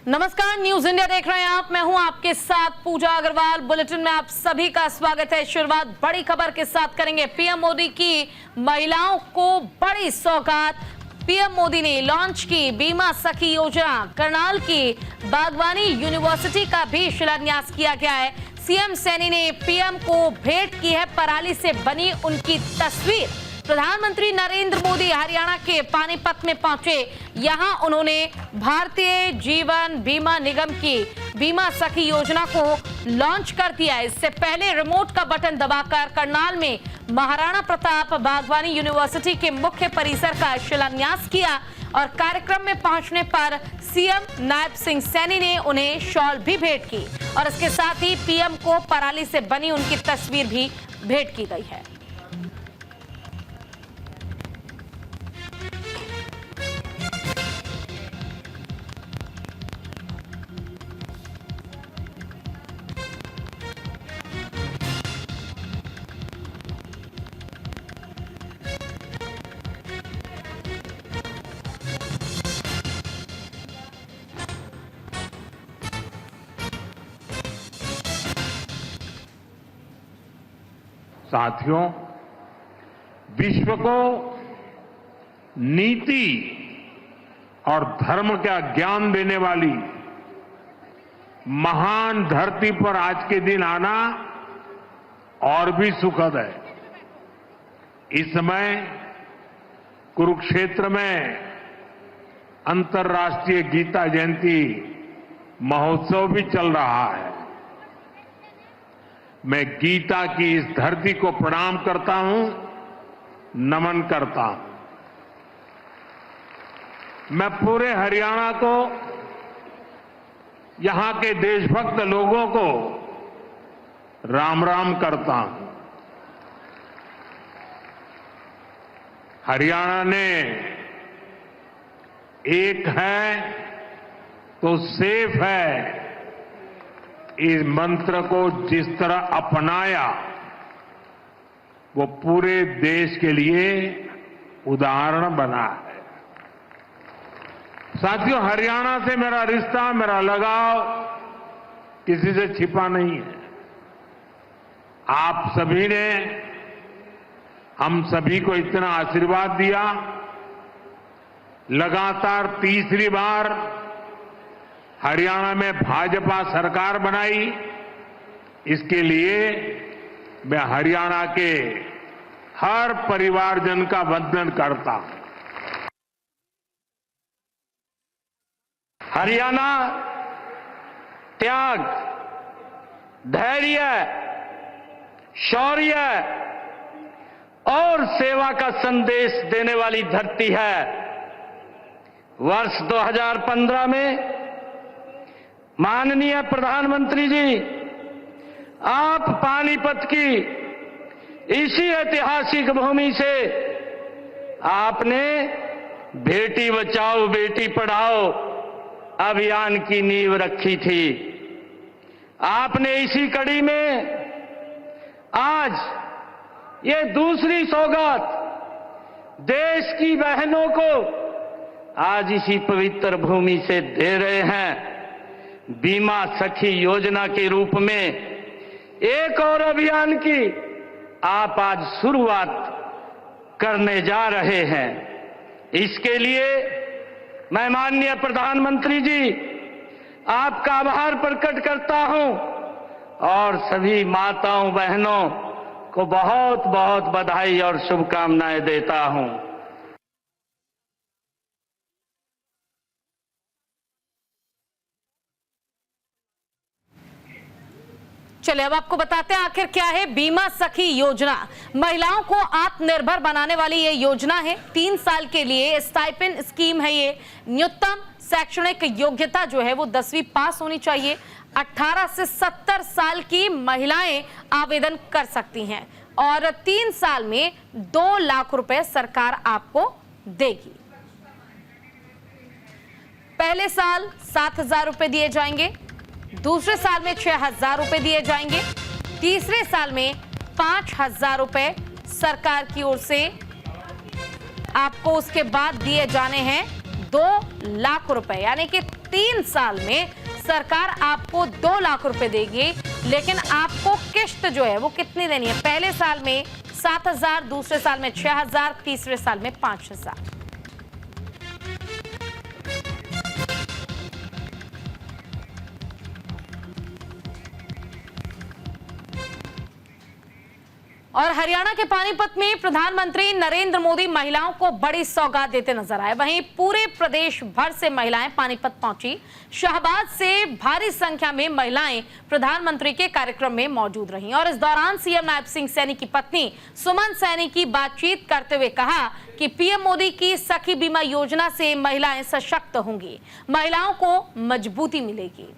नमस्कार, news India देख रहे हैं आप। मैं हूं आपके साथ पूजा अग्रवाल। बुलेटिन में आप सभी का स्वागत है। शुरुआत बड़ी खबर के साथ करेंगे। पीएम मोदी की महिलाओं को बड़ी सौगात। पीएम मोदी ने लॉन्च की बीमा सखी योजना। करनाल की बागवानी यूनिवर्सिटी का भी शिलान्यास किया गया है। सीएम सैनी ने पीएम को भेंट की है पराली से बनी उनकी तस्वीर। प्रधानमंत्री नरेंद्र मोदी हरियाणा के पानीपत में पहुंचे। यहां उन्होंने भारतीय जीवन बीमा निगम की बीमा सखी योजना को लॉन्च कर दिया। इससे पहले रिमोट का बटन दबाकर करनाल में महाराणा प्रताप बागवानी यूनिवर्सिटी के मुख्य परिसर का शिलान्यास किया और कार्यक्रम में पहुंचने पर सीएम नायब सिंह सैनी ने उन्हें शॉल भी भेंट की और इसके साथ ही पीएम को पराली से बनी उनकी तस्वीर भी भेंट की गई है। साथियों, विश्व को नीति और धर्म का ज्ञान देने वाली महान धरती पर आज के दिन आना और भी सुखद है। इस समय कुरुक्षेत्र में अंतर्राष्ट्रीय गीता जयंती महोत्सव भी चल रहा है। मैं गीता की इस धरती को प्रणाम करता हूं, नमन करता हूं। मैं पूरे हरियाणा को, यहां के देशभक्त लोगों को राम राम करता हूं। हरियाणा ने एक है तो सेफ है इस मंत्र को जिस तरह अपनाया, वो पूरे देश के लिए उदाहरण बना है। साथियों, हरियाणा से मेरा रिश्ता, मेरा लगाव किसी से छिपा नहीं है। आप सभी ने हम सभी को इतना आशीर्वाद दिया। लगातार तीसरी बार हरियाणा में भाजपा सरकार बनाई। इसके लिए मैं हरियाणा के हर परिवारजन का वंदन करता हूं। हरियाणा त्याग, धैर्य, शौर्य और सेवा का संदेश देने वाली धरती है। वर्ष 2015 में माननीय प्रधानमंत्री जी, आप पानीपत की इसी ऐतिहासिक भूमि से आपने बेटी बचाओ बेटी पढ़ाओ अभियान की नींव रखी थी। आपने इसी कड़ी में आज ये दूसरी सौगात देश की बहनों को आज इसी पवित्र भूमि से दे रहे हैं। बीमा सखी योजना के रूप में एक और अभियान की आप आज शुरुआत करने जा रहे हैं। इसके लिए मैं माननीय प्रधानमंत्री जी आपका आभार प्रकट करता हूं और सभी माताओं बहनों को बहुत बहुत बधाई और शुभकामनाएं देता हूं। चलिए अब आपको बताते हैं आखिर क्या है बीमा सखी योजना। महिलाओं को आत्मनिर्भर बनाने वाली ये योजना है। 3 साल के लिए स्टाइपेंड स्कीम है ये। न्यूनतम शैक्षणिक योग्यता जो है वो 10वीं पास होनी चाहिए। 18 से 70 साल की महिलाएं आवेदन कर सकती हैं और 3 साल में 2 लाख रुपए सरकार आपको देगी। पहले साल 7,000 रुपए दिए जाएंगे, दूसरे साल में 6,000 रुपए दिए जाएंगे, तीसरे साल में 5,000 रुपए सरकार की ओर से आपको उसके बाद दिए जाने हैं 2 लाख रुपए, यानी कि 3 साल में सरकार आपको 2 लाख रुपए देगी। लेकिन आपको किश्त जो है वो कितनी देनी है? पहले साल में 7,000, दूसरे साल में 6,000, तीसरे साल में 5,000। और हरियाणा के पानीपत में प्रधानमंत्री नरेंद्र मोदी महिलाओं को बड़ी सौगात देते नजर आए। वहीं पूरे प्रदेश भर से महिलाएं पानीपत पहुंची। शाहबाद से भारी संख्या में महिलाएं प्रधानमंत्री के कार्यक्रम में मौजूद रहीं और इस दौरान सीएम नायब सिंह सैनी की पत्नी सुमन सैनी की बातचीत करते हुए कहा कि पीएम मोदी की सखी बीमा योजना से महिलाएं सशक्त होंगी, महिलाओं को मजबूती मिलेगी।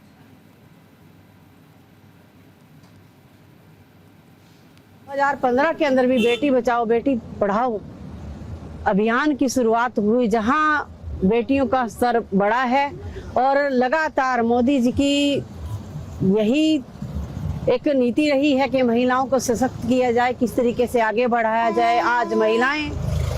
2015 के अंदर भी बेटी बचाओ बेटी पढ़ाओ अभियान की शुरुआत हुई, जहां बेटियों का स्तर बढ़ा है और लगातार मोदी जी की यही एक नीति रही है कि महिलाओं को सशक्त किया जाए, किस तरीके से आगे बढ़ाया जाए। आज महिलाएं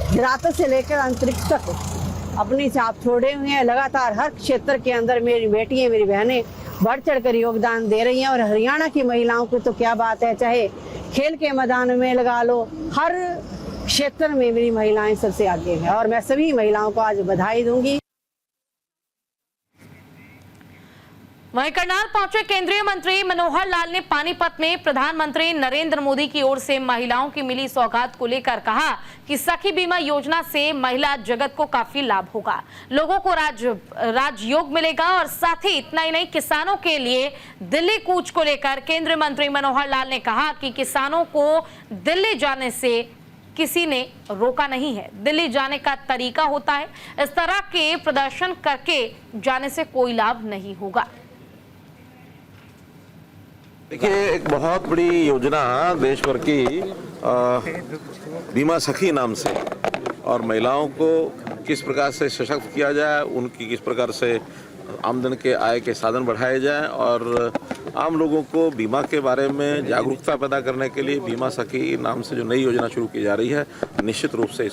धरातल से लेकर अंतरिक्ष तक अपनी छाप छोड़े हुए हैं। लगातार हर क्षेत्र के अंदर मेरी बेटियां, मेरी बहनें बढ़ चढ़कर योगदान दे रही हैं और हरियाणा की महिलाओं की तो क्या बात है, चाहे खेल के मैदान में लगा लो, हर क्षेत्र में मेरी महिलाएं सबसे आगे हैं और मैं सभी महिलाओं को आज बधाई दूंगी। वहीं करनाल पहुंचे केंद्रीय मंत्री मनोहर लाल ने पानीपत में प्रधानमंत्री नरेंद्र मोदी की ओर से महिलाओं की मिली सौगात को लेकर कहा कि सखी बीमा योजना से महिला जगत को काफी लाभ होगा, लोगों को राजयोग मिलेगा और साथ ही इतना ही नहीं, किसानों के लिए दिल्ली कूच को लेकर केंद्रीय मंत्री मनोहर लाल ने कहा कि किसानों को दिल्ली जाने से किसी ने रोका नहीं है, दिल्ली जाने का तरीका होता है, इस तरह के प्रदर्शन करके जाने से कोई लाभ नहीं होगा। देखिए, एक बहुत बड़ी योजना देश भर की बीमा सखी नाम से, और महिलाओं को किस प्रकार से सशक्त किया जाए, उनकी किस प्रकार से आमदन के आय के साधन बढ़ाए जाए और आम लोगों को बीमा के बारे में जागरूकता पैदा करने के लिए बीमा सखी नाम से जो नई योजना शुरू की जा रही है, निश्चित रूप से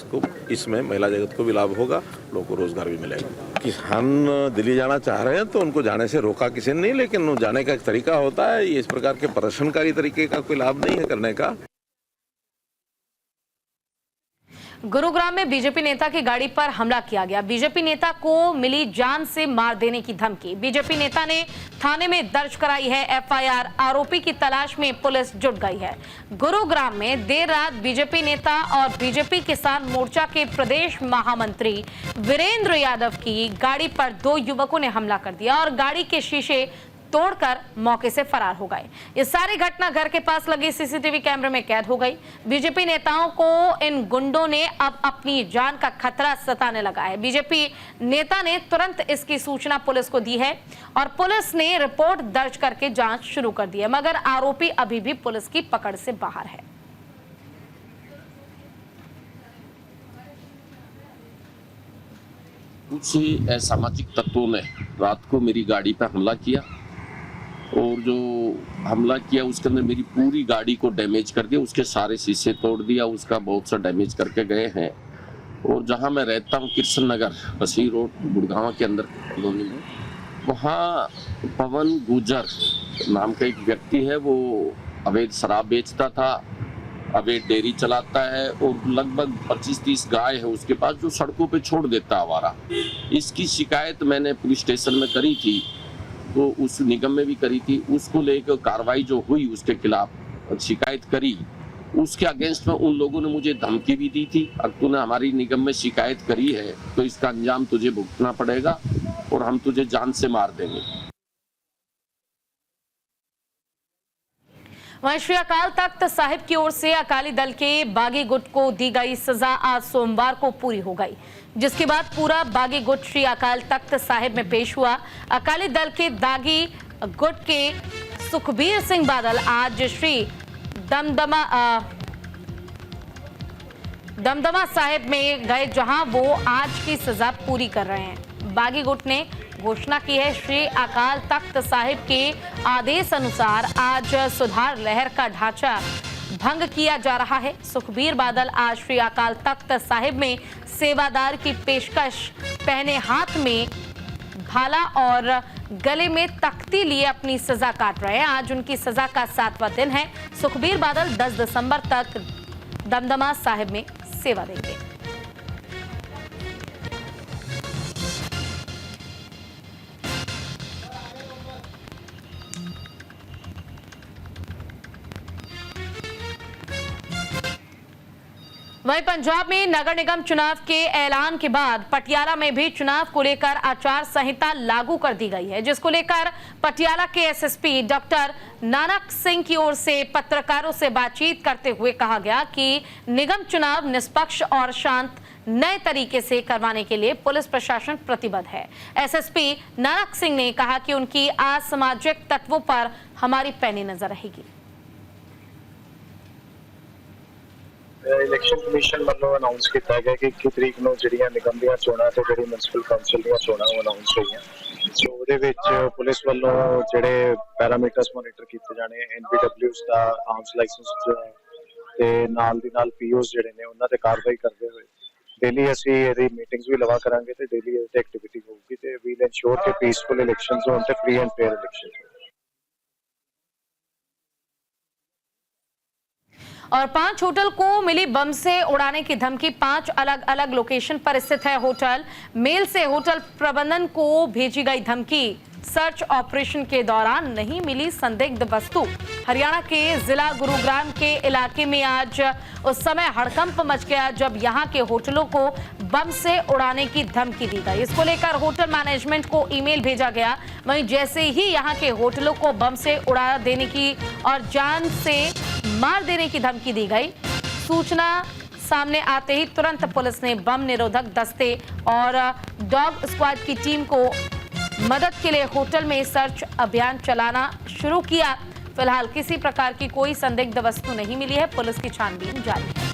इसमें महिला जगत को भी लाभ होगा, लोगों को रोजगार भी मिलेगा। किसान दिल्ली जाना चाह रहे हैं तो उनको जाने से रोका किसी ने नहीं, लेकिन जाने का एक तरीका होता है। ये इस प्रकार के प्रदर्शनकारी तरीके का कोई लाभ नहीं है करने का। गुरुग्राम में बीजेपी नेता की गाड़ी पर हमला किया गया। बीजेपी नेता को मिली जान से मार देने की धमकी। बीजेपी नेता ने थाने में दर्ज कराई है एफआईआर। आरोपी की तलाश में पुलिस जुट गई है। गुरुग्राम में देर रात बीजेपी नेता और बीजेपी किसान मोर्चा के प्रदेश महामंत्री वीरेंद्र यादव की गाड़ी पर 2 युवकों ने हमला कर दिया और गाड़ी के शीशे तोड़कर मौके से फरार हो गए। ये सारी घटना घर के पास लगे सीसीटीवी कैमरे में कैद हो गई। बीजेपी नेताओं को इन गुंडों ने अब अपनी जान का खतरा सताने लगा है। बीजेपी नेता ने तुरंत इसकी सूचना पुलिस को दी है और पुलिस ने रिपोर्ट दर्ज करके जांच शुरू कर दी है, मगर आरोपी अभी भी पुलिस की पकड़ से बाहर है। कुछ असामाजिक तत्वों ने रात को मेरी गाड़ी पर हमला किया और जो हमला किया उसके अंदर मेरी पूरी गाड़ी को डैमेज कर दिया, उसके सारे शीशे तोड़ दिया, उसका बहुत सा डैमेज करके गए हैं। और जहां मैं रहता हूं कृष्ण नगर बसी रोड गुड़गांव के अंदर कॉलोनी में, वहाँ पवन गुजर नाम का एक व्यक्ति है, वो अवैध शराब बेचता था, अवैध डेयरी चलाता है और लगभग 25-30 गाय है उसके पास जो सड़कों पे छोड़ देता है आवारा। इसकी शिकायत मैंने पुलिस स्टेशन में करी थी, तो उस निगम में भी करी थी। उसको लेकर कार्रवाई जो हुई उसके खिलाफ शिकायत करी, उसके अगेंस्ट में उन लोगों ने मुझे धमकी भी दी थी, अब तूने हमारी निगम में शिकायत करी है तो इसका अंजाम तुझे भुगतना पड़ेगा और हम तुझे जान से मार देंगे। वहीं श्री अकाल तख्त साहिब की ओर से अकाली दल के बागी गुट को दी गई सजा आज सोमवार को पूरी हो गई, जिसके बाद पूरा बागी गुट श्री अकाल तख्त साहिब में पेश हुआ। अकाली दल के दागी गुट के सुखबीर सिंह बादल आज श्री दमदमा साहिब में गए, जहां वो आज की सजा पूरी कर रहे हैं। बागी गुट ने घोषणा की है श्री अकाल तख्त साहिब के आदेश अनुसार आज सुधार लहर का ढांचा भंग किया जा रहा है। सुखबीर बादल आज श्री अकाल तख्त साहिब में सेवादार की पेशकश पहने हाथ में भाला और गले में तख्ती लिए अपनी सजा काट रहे हैं। आज उनकी सजा का 7वां दिन है। सुखबीर बादल 10 दिसंबर तक दमदमा साहिब में सेवा देंगे। वहीं पंजाब में नगर निगम चुनाव के ऐलान के बाद पटियाला में भी चुनाव को लेकर आचार संहिता लागू कर दी गई है, जिसको लेकर पटियाला के एसएसपी डॉक्टर नानक सिंह की ओर से पत्रकारों से बातचीत करते हुए कहा गया कि निगम चुनाव निष्पक्ष और शांत नए तरीके से करवाने के लिए पुलिस प्रशासन प्रतिबद्ध है। एसएसपी नानक सिंह ने कहा कि उनकी असामाजिक तत्वों पर हमारी पैनी नजर रहेगी। इलेक्शन कमीशन ਵੱਲੋਂ ਅਨਾਉਂਸ ਕੀਤਾ ਗਿਆ ਕਿ 21 ਤਰੀਕ ਨੂੰ ਜਿਹੜੀਆਂ ਨਿਗਮ ਦੀਆਂ ਚੋਣਾਂ ਤੇ ਜਿਹੜੀ ਮਿਊਨਿਸਪਲ ਕਾਉਂਸਲ ਦੀਆਂ ਚੋਣਾਂ ਉਹ ਅਨਾਉਂਸ ਹੋਈਆਂ। ਸੋ ਉਹਦੇ ਵਿੱਚ ਪੁਲਿਸ ਵੱਲੋਂ ਜਿਹੜੇ ਪੈਰਾਮੀਟਰਸ ਮੋਨੀਟਰ ਕੀਤੇ ਜਾਣੇ, ਐਨਬੀਡਬਲਯੂਸ ਦਾ ਆਰਮਸ ਲਾਇਸੈਂਸ ਤੇ ਨਾਲ ਦੀ ਨਾਲ ਪੀਓਸ ਜਿਹੜੇ ਨੇ ਉਹਨਾਂ ਤੇ ਕਾਰਵਾਈ ਕਰਦੇ ਹੋਏ ਡੇਲੀ ਅਸੀਂ ਇਹਦੀ ਮੀਟਿੰਗਸ ਵੀ ਲਵਾ ਕਰਾਂਗੇ ਤੇ ਡੇਲੀ ਇਹਦੀ ਐਕਟੀਵਿਟੀ ਹੋਊਗੀ ਤੇ ਵੀਲ ਇਨਸ਼ੋਰ ਕਿ ਪੀਸਫੁਲ ਇਲੈਕਸ਼ਨਸ ਹੋਣ ਤੇ ਫ੍ਰੀ ਐਂਡ ਫੇਅਰ ਇਲੈਕਸ਼ਨਸ ਹੋਣ। और 5 होटल को मिली बम से उड़ाने की धमकी। 5 अलग अलग लोकेशन पर स्थित है होटल। मेल से होटल प्रबंधन को भेजी गई धमकी। सर्च ऑपरेशन के दौरान नहीं मिली संदिग्ध वस्तु। हरियाणा के जिला गुरुग्राम के इलाके में आज उस समय हड़कंप मच गया जब यहां के होटलों को बम से उड़ाने की धमकी दी गई। इसको लेकर होटल मैनेजमेंट को ईमेल भेजा गया। वहीं जैसे ही यहां के होटलों को बम से उड़ा देने की और जान से मार देने की धमकी दी गई। सूचना सामने आते ही तुरंत पुलिस ने बम निरोधक दस्ते और डॉग स्क्वाड की टीम को मदद के लिए होटल में सर्च अभियान चलाना शुरू किया। फिलहाल किसी प्रकार की कोई संदिग्ध वस्तु नहीं मिली है। पुलिस की छानबीन जारी है।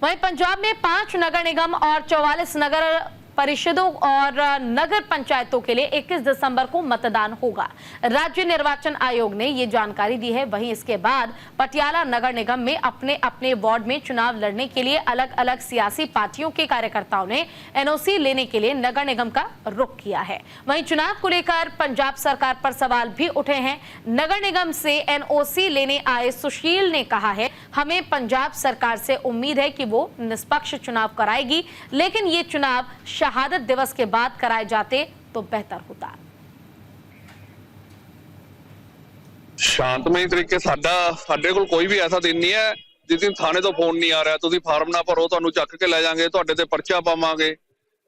वहीं पंजाब में 5 नगर निगम और 44 नगर परिषदों और नगर पंचायतों के लिए 21 दिसंबर को मतदान होगा। राज्य निर्वाचन आयोग ने ये जानकारी दी है। वहीं इसके बाद पटियाला नगर निगम में अपने अपने वार्ड में चुनाव लड़ने के लिए अलग अलग सियासी पार्टियों के कार्यकर्ताओं ने एनओसी लेने के लिए नगर निगम का रुख किया है। वहीं चुनाव को लेकर पंजाब सरकार पर सवाल भी उठे हैं। नगर निगम से एनओसी लेने आए सुशील ने कहा है, हमें पंजाब सरकार से उम्मीद है कि वो निष्पक्ष चुनाव कराएगी, लेकिन ये चुनाव शहादत दिवस के बाद कराए जाते तो बेहतर होता। शांतमई तरीके ਸਾਡੇ ਕੋਲ ਕੋਈ ਵੀ ਐਸਾ ਦਿਨ ਨਹੀਂ ਹੈ ਜਿਸ ਦਿਨ ਥਾਣੇ ਤੋਂ ਫੋਨ ਨਹੀਂ ਆ ਰਿਹਾ, ਤੁਸੀਂ ਫਾਰਮ ਨਾ ਭਰੋ, ਤੁਹਾਨੂੰ ਚੱਕ ਕੇ ਲੈ ਜਾਾਂਗੇ, ਤੁਹਾਡੇ ਤੇ ਪਰਚਾ ਪਾਵਾਂਗੇ।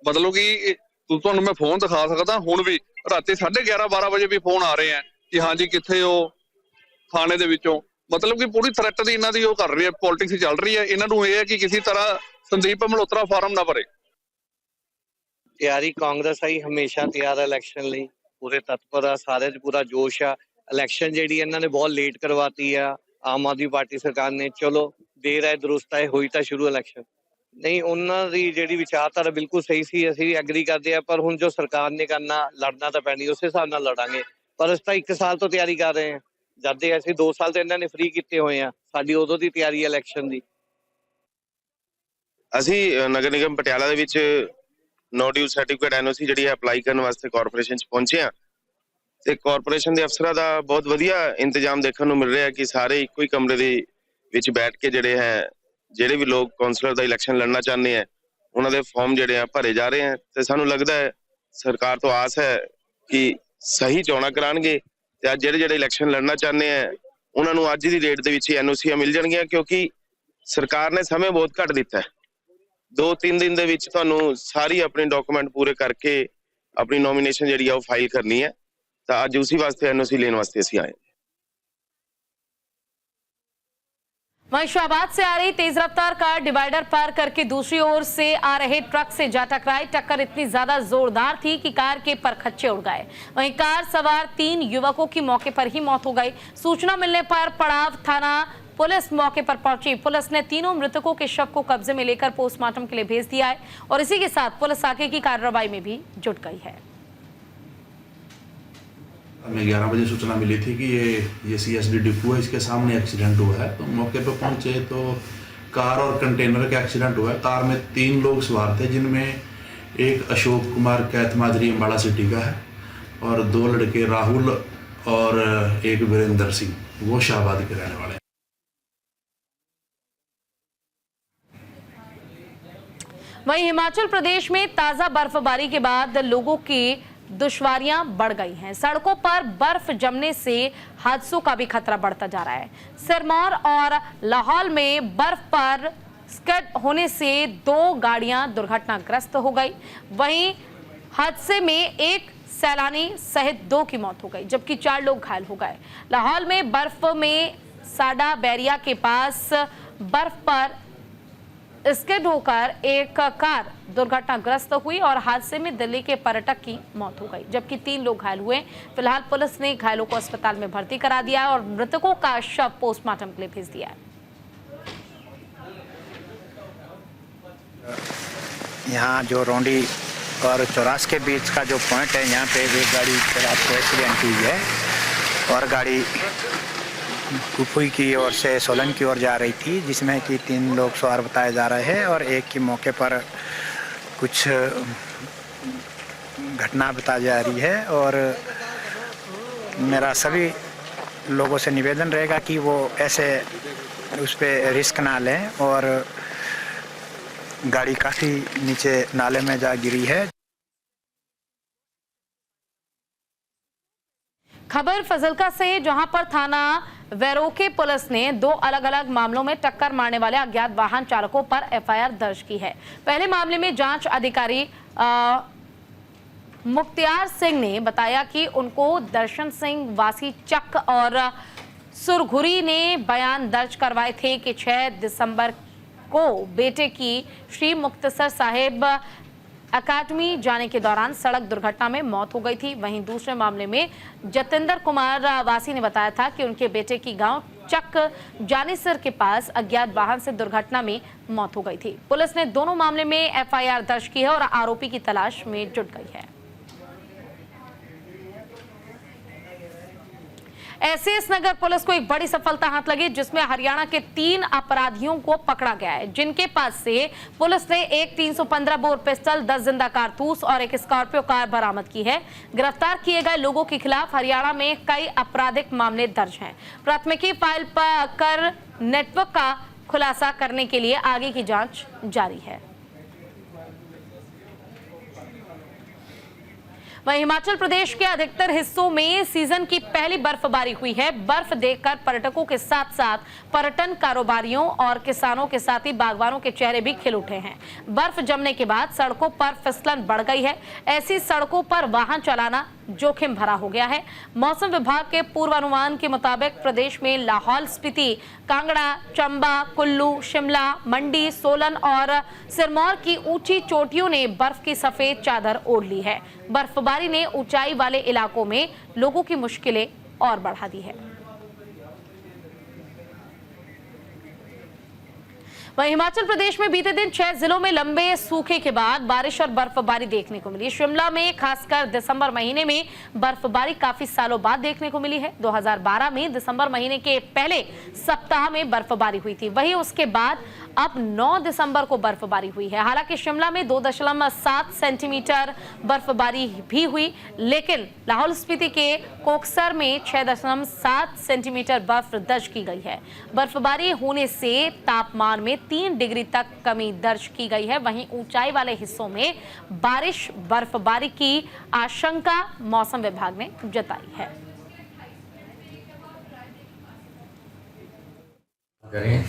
ਮਤਲਬ ਕਿ ਤੁਹਾਨੂੰ ਮੈਂ ਫੋਨ ਦਿਖਾ ਸਕਦਾ। ਹੁਣ ਵੀ ਰਾਤੀ 11:30-12 ਵਜੇ ਵੀ ਫੋਨ ਆ ਰਹੇ ਆ ਕਿ ਹਾਂਜੀ ਕਿੱਥੇ ਹੋ ਥਾਣੇ ਦੇ ਵਿੱਚੋਂ। ਮਤਲਬ ਕਿ ਪੂਰੀ ਥ੍ਰੈਟ ਦੀ ਇਹਨਾਂ ਦੀ ਉਹ ਕਰ ਰਹੀ ਹੈ, ਪੋਲਿਟਿਕਸ ਚੱਲ ਰਹੀ ਹੈ। ਇਹਨਾਂ ਨੂੰ ਇਹ ਹੈ ਕਿ ਕਿਸੇ ਤਰ੍ਹਾਂ ਸੰਦੀਪ ਮਲਹੋਤਰਾ ਫਾਰਮ ਨਾ ਭਰੇ। ਤਿਆਰੀ ਕਾਂਗਰਸ ਆਈ ਹਮੇਸ਼ਾ ਤਿਆਰ ਇਲੈਕਸ਼ਨ ਲਈ, ਪੂਰੇ ਤਤਪਰ ਆ, ਸਾਰੇ 'ਚ ਪੂਰਾ ਜੋਸ਼ ਆ। ਇਲੈਕਸ਼ਨ ਜਿਹੜੀ ਇਹਨਾਂ ਨੇ ਬਹੁਤ ਲੇਟ ਕਰਵਾਤੀ ਆ ਆਮ ਆਦਮੀ ਪਾਰਟੀ ਸਰਕਾਰ ਨੇ। ਚਲੋ ਦੇਰ ਹੈ ਦਰੁਸਤ ਹੈ, ਹੋਈ ਤਾਂ ਸ਼ੁਰੂ ਇਲੈਕਸ਼ਨ। ਨਹੀਂ, ਉਹਨਾਂ ਦੀ ਜਿਹੜੀ ਵਿਚਾਰਧਾਰਾ ਬਿਲਕੁਲ ਸਹੀ ਸੀ, ਅਸੀਂ ਵੀ ਐਗਰੀ ਕਰਦੇ ਆ। ਪਰ ਹੁਣ ਜੋ ਸਰਕਾਰ ਨੇ ਕਰਨਾ, ਲੜਨਾ ਤਾਂ ਪੈਣੀ, ਉਸੇ ਹਿਸਾਬ ਨਾਲ ਲੜਾਂਗੇ। ਪਰ ਅਸੀਂ ਤਾਂ 1 ਸਾਲ ਤੋਂ ਤਿਆਰੀ ਕਰ ਰਹੇ ਹਾਂ। ਜਦ ਦੇ ਅਸੀਂ 2 ਸਾਲ ਤੇ ਇਹਨਾਂ ਨੇ ਫ੍ਰੀ ਕੀਤੇ ਹੋਏ ਆ, ਸਾਡੀ ਉਦੋਂ ਦੀ ਤਿਆਰੀ ਹੈ ਇਲੈਕਸ਼ਨ ਦੀ। ਅਸੀਂ ਨਗਰ ਨਿਗਮ ਪਟਿਆਲਾ ਦੇ ਵਿੱਚ ਨੋ ਡਿਊ ਸਰਟੀਫਿਕੇਟ ਐਨਓਸੀ ਜਿਹੜੀ ਹੈ ਅਪਲਾਈ ਕਰਨ ਵਾਸਤੇ ਕਾਰਪੋਰੇਸ਼ਨ 'ਚ ਪਹੁੰਚੇ ਆ ਤੇ ਕਾਰਪੋਰੇਸ਼ਨ ਦੇ ਅਫਸਰਾਂ ਦਾ ਬਹੁਤ ਵਧੀਆ ਇੰਤਜ਼ਾਮ ਦੇਖਣ ਨੂੰ ਮਿਲ ਰਿਹਾ ਕਿ ਸਾਰੇ ਇੱਕੋ ਹੀ ਕਮਰੇ ਦੇ ਵਿੱਚ ਬੈਠ ਕੇ ਜਿਹੜੇ ਵੀ ਲੋਕ ਕੌਂਸਲਰ ਦਾ ਇਲੈਕਸ਼ਨ ਲੜਨਾ ਚਾਹੁੰਦੇ ਆ ਉਹਨਾਂ ਦੇ ਫਾਰਮ ਜਿਹੜੇ ਆ ਭਰੇ ਜਾ ਰਹੇ ਆ ਤੇ ਸਾਨੂੰ ਲੱਗਦਾ ਹੈ ਸਰਕਾਰ ਤੋਂ ਆਸ ਹੈ ਕਿ ਸਹੀ ਚੋਣਾਂ ਕਰਾਉਣਗੇ ਤੇ ਅੱਜ ਜਿਹੜੇ ਇਲੈਕਸ਼ਨ ਲੜਨਾ ਚਾਹੁੰਦੇ ਆ ਉਹਨਾਂ ਨੂੰ ਅੱਜ ਦੀ ਡੇਟ ਦੇ ਵਿੱਚ ਹੀ ਐਨਓਸੀਆਂ ਮਿਲ ਜਾਣਗੀਆਂ ਕਿਉਂਕਿ ਸਰਕਾਰ ਨੇ ਸਮੇਂ ਬਹੁਤ ਘੱਟ ਦਿੱਤਾ ਹੈ। 2-3 दिन ਦੇ ਵਿੱਚ ਤੁਹਾਨੂੰ ਸਾਰੀ ਆਪਣੀ ਡਾਕੂਮੈਂਟ ਪੂਰੇ ਕਰਕੇ ਆਪਣੀ ਨੋਮੀਨੇਸ਼ਨ ਜਿਹੜੀ ਆ ਉਹ ਫਾਈਲ ਕਰਨੀ ਹੈ ਤਾਂ ਅੱਜ ਉਸੇ ਵਾਸਤੇ ਐਨਓਸੀ ਲੈਣ ਵਾਸਤੇ ਅਸੀਂ ਆਏ। वहीं शाहबाद से आ रही तेज रफ्तार कार डिवाइडर पार करके दूसरी ओर से आ रहे ट्रक से जा टकराई। टक्कर इतनी ज्यादा जोरदार थी कि कार के परखच्चे उड़ गए। वहीं कार सवार 3 युवकों की मौके पर ही मौत हो गई। सूचना मिलने पर पड़ाव थाना पुलिस मौके पर पहुंची। पुलिस ने तीनों मृतकों के शव को कब्जे में लेकर पोस्टमार्टम के लिए भेज दिया है और इसी के साथ पुलिस आगे की कार्रवाई में भी जुट गई है। हमें 11 बजे सूचना मिली थी कि ये CSD डिपो है, इसके सामने एक्सीडेंट हुआ है। तो मौके पर पहुंचे तो कार और कंटेनर का एक्सीडेंट हुआ है। कार में 3 लोग सवार थे, जिनमें एक अशोक कुमार कैथ माजरी अम्बाड़ा सिटी का है और 2 लड़के राहुल और एक वीरेंद्र सिंह, वो शाहबाद के रहने वाले हैं। वहीं हिमाचल प्रदेश में ताजा बर्फबारी के बाद लोगों की दुश्वारियां बढ़ गई हैं। सड़कों पर बर्फ जमने से हादसों का भी खतरा बढ़ता जा रहा है। सिरमौर और लाहौल में बर्फ पर स्किड होने से 2 गाड़ियां दुर्घटनाग्रस्त हो गई। वहीं हादसे में एक सैलानी सहित 2 की मौत हो गई, जबकि 4 लोग घायल हो गए। लाहौल में बर्फ में साडा बैरिया के पास बर्फ पर स्किड होकर एक कार दुर्घटनाग्रस्त हुई और हादसे में दिल्ली के पर्यटक की मौत हो गई, जबकि 3 लोग घायल हुए। फिलहाल पुलिस ने घायलों को अस्पताल में भर्ती करा दिया है और मृतकों का शव पोस्टमार्टम के लिए भेज दिया है। यहाँ जो रोंडी और चौरास के बीच का जो पॉइंट है, यहाँ पे एक गाड़ी रात को एक्सीडेंट हुई है और गाड़ी कुफुई की ओर से सोलन की ओर जा रही थी, जिसमें कि 3 लोग सवार बताए जा रहे हैं और एक की मौके पर कुछ घटना बताई जा रही है। और मेरा सभी लोगों से निवेदन रहेगा कि वो ऐसे उस पर रिस्क ना लें और गाड़ी काफ़ी नीचे नाले में जा गिरी है। खबर फजलका से, जहां पर थाना वैरोके पुलिस ने 2 अलग अलग मामलों में टक्कर मारने वाले अज्ञात वाहन चालकों पर FIR दर्ज की है। पहले मामले में जांच अधिकारी मुख्तियार सिंह ने बताया कि उनको दर्शन सिंह वासी चक और सुरघुरी ने बयान दर्ज करवाए थे कि 6 दिसंबर को बेटे की श्री मुक्तसर साहिब अकादमी जाने के दौरान सड़क दुर्घटना में मौत हो गई थी। वहीं दूसरे मामले में जतेंद्र कुमार वासी ने बताया था कि उनके बेटे की गांव चक जानेसर के पास अज्ञात वाहन से दुर्घटना में मौत हो गई थी। पुलिस ने दोनों मामले में FIR दर्ज की है और आरोपी की तलाश में जुट गई है। एसएस नगर पुलिस को एक बड़ी सफलता हाथ लगी, जिसमें हरियाणा के 3 अपराधियों को पकड़ा गया है, जिनके पास से पुलिस ने एक 315 बोर पिस्टल, 10 जिंदा कारतूस और एक स्कॉर्पियो कार बरामद की है। गिरफ्तार किए गए लोगों के खिलाफ हरियाणा में कई आपराधिक मामले दर्ज हैं। प्राथमिकी फाइल कर नेटवर्क का खुलासा करने के लिए आगे की जांच जारी है। वहीं हिमाचल प्रदेश के अधिकतर हिस्सों में सीजन की पहली बर्फबारी हुई है। बर्फ देखकर पर्यटकों के साथ साथ पर्यटन कारोबारियों और किसानों के साथ ही बागवानों के चेहरे भी खिल उठे हैं। बर्फ जमने के बाद सड़कों पर फिसलन बढ़ गई है। ऐसी सड़कों पर वाहन चलाना जोखिम भरा हो गया है। मौसम विभाग के पूर्वानुमान के मुताबिक प्रदेश में लाहौल स्पीति, कांगड़ा, चंबा, कुल्लू, शिमला, मंडी, सोलन और सिरमौर की ऊंची चोटियों ने बर्फ की सफेद चादर ओढ़ ली है। बर्फबारी ने ऊंचाई वाले इलाकों में लोगों की मुश्किलें और बढ़ा दी है। वहीं हिमाचल प्रदेश में बीते दिन 6 जिलों में लंबे सूखे के बाद बारिश और बर्फबारी देखने को मिली। शिमला में खासकर दिसंबर महीने में बर्फबारी काफी सालों बाद देखने को मिली है। 2012 में दिसंबर महीने के पहले सप्ताह में बर्फबारी हुई थी। वहीं उसके बाद अब 9 दिसंबर को बर्फबारी हुई है। हालांकि शिमला में 2.7 सेंटीमीटर बर्फबारी भी हुई, लेकिन लाहौल स्पीति के कोकसर में 6.7 सेंटीमीटर बर्फ दर्ज की गई है। बर्फबारी होने से तापमान में 3 डिग्री तक कमी दर्ज की गई है। वहीं ऊंचाई वाले हिस्सों में बारिश बर्फबारी की आशंका मौसम विभाग ने जताई है। करें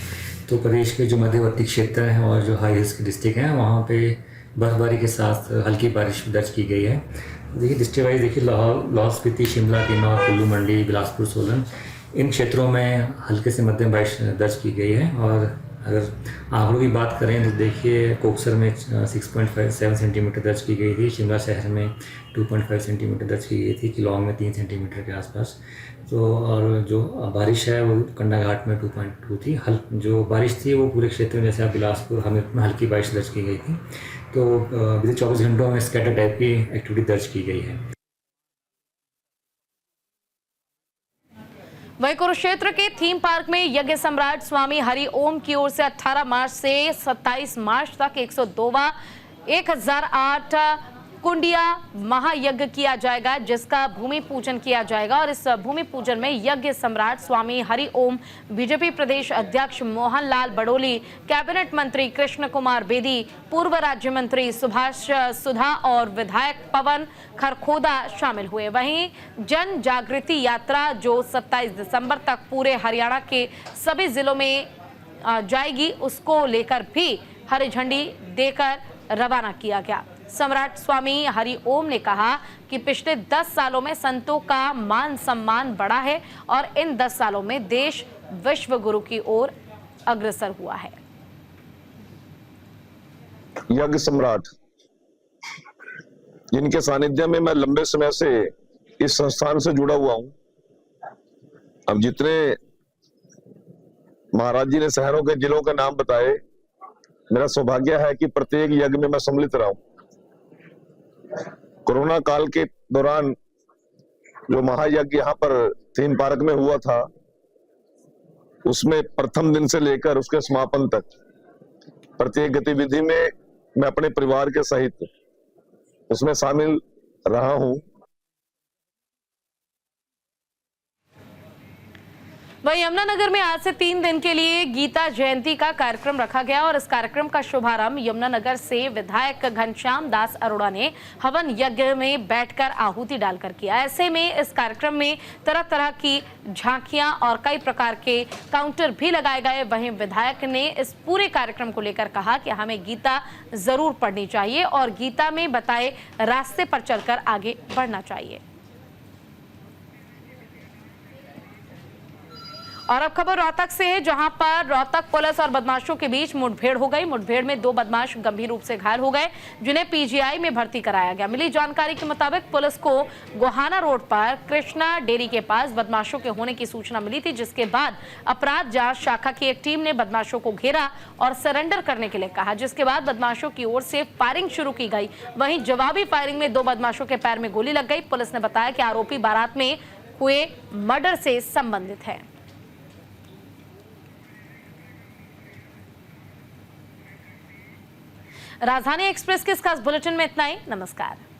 तो प्रदेश के जो मध्यवर्ती क्षेत्र हैं और जो हाई हिल्स के डिस्ट्रिक्ट हैं, वहाँ पे बर्फबारी के साथ हल्की बारिश दर्ज की गई है। देखिए डिस्ट्रिक्ट वाइज देखिए लाहौल स्पीति, शिमला, किन्नौर, कुल्लू, मंडी, बिलासपुर, सोलन, इन क्षेत्रों में हल्के से मध्यम बारिश दर्ज की गई है। और अगर आंकड़ों की बात करें तो देखिए कोकसर में 6.57 सेंटीमीटर दर्ज की गई थी, शिमला शहर में 2.5 सेंटीमीटर दर्ज की गई थी, किलोंग में 3 सेंटीमीटर के आसपास। तो और जो बारिश है वो कंडाघाट में 2.2 थी। जो बारिश थी वो पूरे क्षेत्र में, जैसे आप बिलासपुर, हमीरपुर में हल्की बारिश दर्ज की गई थी। तो बीते 24 घंटों में स्कैटर टाइप की एक्टिविटी दर्ज की गई है। वहीं कुरुक्षेत्र के थीम पार्क में यज्ञ सम्राट स्वामी हरि ओम की ओर से 18 मार्च से 27 मार्च तक 102वां 1008 कुंडिया महायज्ञ किया जाएगा, जिसका भूमि पूजन किया जाएगा। और इस भूमि पूजन में यज्ञ सम्राट स्वामी हरि ओम, बीजेपी प्रदेश अध्यक्ष मोहन लाल बड़ोली, कैबिनेट मंत्री कृष्ण कुमार बेदी, पूर्व राज्य मंत्री सुभाष सुधा और विधायक पवन खरखोदा शामिल हुए। वहीं जन जागृति यात्रा जो 27 दिसंबर तक पूरे हरियाणा के सभी जिलों में जाएगी, उसको लेकर भी हरी झंडी देकर रवाना किया गया। सम्राट स्वामी हरि ओम ने कहा कि पिछले 10 सालों में संतों का मान सम्मान बढ़ा है और इन 10 सालों में देश विश्व गुरु की ओर अग्रसर हुआ है। यज्ञ सम्राट जिनके सानिध्य में मैं लंबे समय से इस संस्थान से जुड़ा हुआ हूं। अब जितने महाराज जी ने शहरों के जिलों के नाम बताए, मेरा सौभाग्य है कि प्रत्येक यज्ञ में मैं सम्मिलित रहा हूं। कोरोना काल के दौरान जो महायज्ञ यहाँ पर थीम पार्क में हुआ था, उसमें प्रथम दिन से लेकर उसके समापन तक प्रत्येक गतिविधि में मैं अपने परिवार के सहित उसमें शामिल रहा हूं। वहीं यमुनानगर में आज से 3 दिन के लिए गीता जयंती का कार्यक्रम रखा गया और इस कार्यक्रम का शुभारंभ यमुनानगर से विधायक घनश्याम दास अरोड़ा ने हवन यज्ञ में बैठकर आहुति डालकर किया। ऐसे में इस कार्यक्रम में तरह तरह की झांकियां और कई प्रकार के काउंटर भी लगाए गए। वहीं विधायक ने इस पूरे कार्यक्रम को लेकर कहा कि हमें गीता जरूर पढ़नी चाहिए और गीता में बताए रास्ते पर चलकर आगे बढ़ना चाहिए। और अब खबर रोहतक से है, जहां पर रोहतक पुलिस और बदमाशों के बीच मुठभेड़ हो गई। मुठभेड़ में 2 बदमाश गंभीर रूप से घायल हो गए, जिन्हें पीजीआई में भर्ती कराया गया। मिली जानकारी के मुताबिक पुलिस को गोहाना रोड पर कृष्णा डेयरी के पास बदमाशों के होने की सूचना मिली थी, जिसके बाद अपराध जांच शाखा की एक टीम ने बदमाशों को घेरा और सरेंडर करने के लिए कहा, जिसके बाद बदमाशों की ओर से फायरिंग शुरू की गई। वहीं जवाबी फायरिंग में 2 बदमाशों के पैर में गोली लग गई। पुलिस ने बताया कि आरोपी बारात में हुए मर्डर से संबंधित है। राजधानी एक्सप्रेस के इस खास बुलेटिन में इतना ही। नमस्कार।